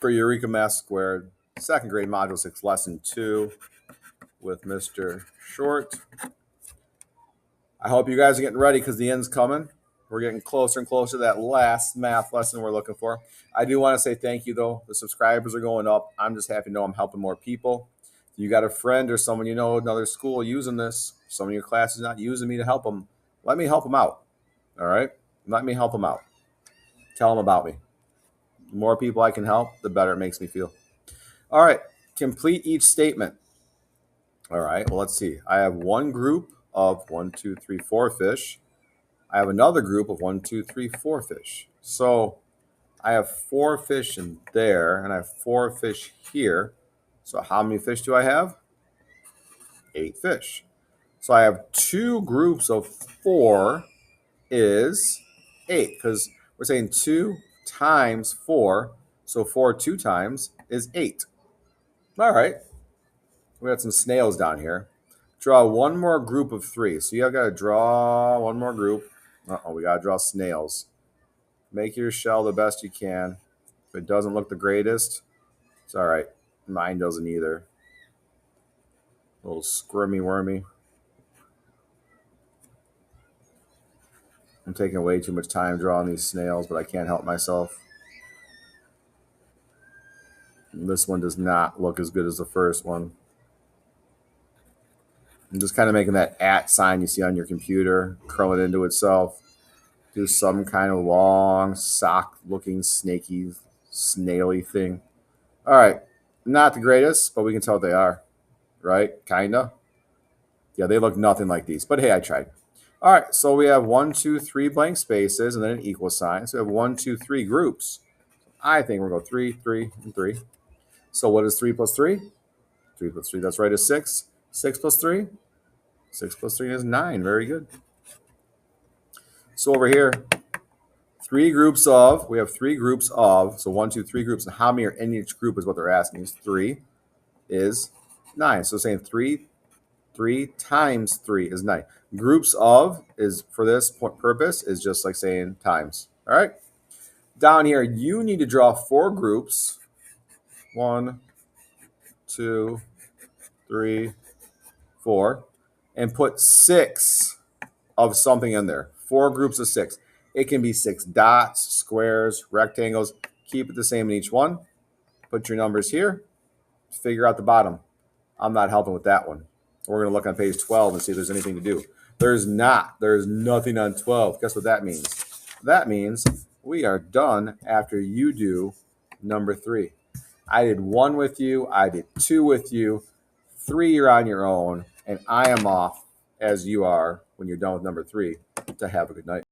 for Eureka Math Squared, second grade module 6, lesson 2 with Mr. Short. I hope you guys are getting ready because the end's coming. We're getting closer and closer to that last math lesson we're looking for. I do want to say thank you, though. The subscribers are going up. I'm just happy to know I'm helping more people. If you got a friend or someone you know, another school using this, some of your classes not using me to help them, let me help them out. All right? Let me help them out. Tell them about me. The more people I can help, the better it makes me feel. All right. Complete each statement. All right. Well, let's see. I have one group of 1, 2, 3, 4 fish. I have another group of 1, 2, 3, 4 fish. So I have 4 fish in there, and I have 4 fish here. So how many fish do I have? 8 fish. So I have 2 groups of 4 is 8, because we're saying 2 times 4. So 4 2 times is 8. All right. We got some snails down here. Draw one more group of 3. So you got to draw one more group. We got to draw snails. Make your shell the best you can. If it doesn't look the greatest, it's all right. Mine doesn't either. A little squirmy wormy. I'm taking way too much time drawing these snails, but I can't help myself. And this one does not look as good as the first one. I'm just kind of making that @ sign you see on your computer, curl it into itself. Do some kind of long sock-looking snaky, snaily thing. All right. Not the greatest, but we can tell what they are. Right? Kinda. Yeah, they look nothing like these. But hey, I tried. All right. So we have 1, 2, 3 blank spaces and then an equal sign. So we have 1, 2, 3 groups. I think we're going to go 3, 3, and 3. So what is 3 plus 3? 3 plus 3, that's right, is 6. 6 plus 3? 6 plus 3 is 9. Very good. So over here, we have 3 groups of, so 1, 2, 3 groups, and how many are in each group is what they're asking. 3 is 9. So saying 3 times 3 is 9. Groups of is, for this purpose, is just like saying times. All right? Down here, you need to draw 4 groups. 1, 2, 3, 4. And put 6 of something in there. 4 groups of 6. It can be 6 dots, squares, rectangles. Keep it the same in each one. Put your numbers here. Figure out the bottom. I'm not helping with that one. We're going to look on page 12 and see if there's anything to do. There's not. There's nothing on 12. Guess what that means? That means we are done after you do number 3. I did 1 with you. I did 2 with you. 3, you're on your own. And I am off, as you are, when you're done with number 3, to have a good night.